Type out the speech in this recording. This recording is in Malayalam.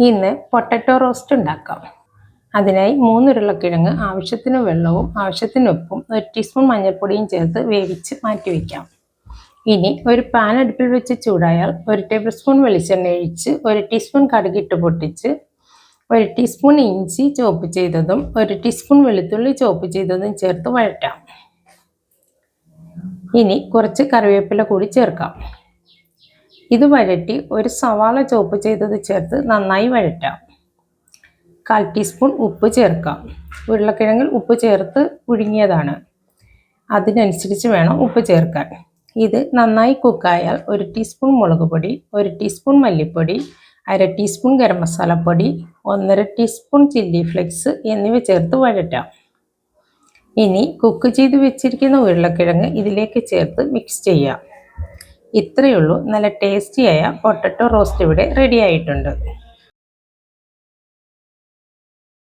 ഇന്ന് പൊട്ടറ്റോ റോസ്റ്റ് ഉണ്ടാക്കാം. അതിനായി 3 ഉരുളക്കിഴങ്ങ്, ആവശ്യത്തിന് വെള്ളവും ആവശ്യത്തിന് ഉപ്പും 1 ടീസ്പൂൺ മഞ്ഞൾപ്പൊടിയും ചേർത്ത് വേവിച്ച് മാറ്റി വയ്ക്കാം. ഇനി ഒരു പാൻ അടുപ്പിൽ വെച്ച് ചൂടായാൽ 1 ടേബിൾ സ്പൂൺ വെളിച്ചെണ്ണ ഒഴിച്ച് 1 ടീസ്പൂൺ കടുകിട്ട് പൊട്ടിച്ച് 1 ടീസ്പൂൺ ഇഞ്ചി ചോപ്പ് ചെയ്തതും 1 ടീസ്പൂൺ വെളുത്തുള്ളി ചോപ്പ് ചെയ്തതും ചേർത്ത് വഴറ്റാം. ഇനി കുറച്ച് കറിവേപ്പില കൂടി ചേർക്കാം. ഇത് വഴറ്റി ഒരു സവാള ചോപ്പ് ചെയ്തത് ചേർത്ത് നന്നായി വഴറ്റാം. 1/4 ടീസ്പൂൺ ഉപ്പ് ചേർക്കാം. ഉരുളക്കിഴങ്ങിൽ ഉപ്പ് ചേർത്ത് പുഴുങ്ങിയതാണ്, അതിനനുസരിച്ച് വേണം ഉപ്പ് ചേർക്കാൻ. ഇത് നന്നായി കുക്കായാൽ 1 ടീസ്പൂൺ മുളക് പൊടി, 1 ടീസ്പൂൺ മല്ലിപ്പൊടി, 1/2 ടീസ്പൂൺ ഗരം മസാലപ്പൊടി, 1/2 ടീസ്പൂൺ ചില്ലി ഫ്ലേക്സ് എന്നിവ ചേർത്ത് വഴറ്റാം. ഇനി കുക്ക് ചെയ്ത് വെച്ചിരിക്കുന്ന ഉരുളക്കിഴങ്ങ് ഇതിലേക്ക് ചേർത്ത് മിക്സ് ചെയ്യാം. ഇത്രയേ ഉള്ളൂ. നല്ല ടേസ്റ്റിയായ പൊട്ടറ്റോ റോസ്റ്റ് ഇവിടെ റെഡി ആയിട്ടുണ്ട്.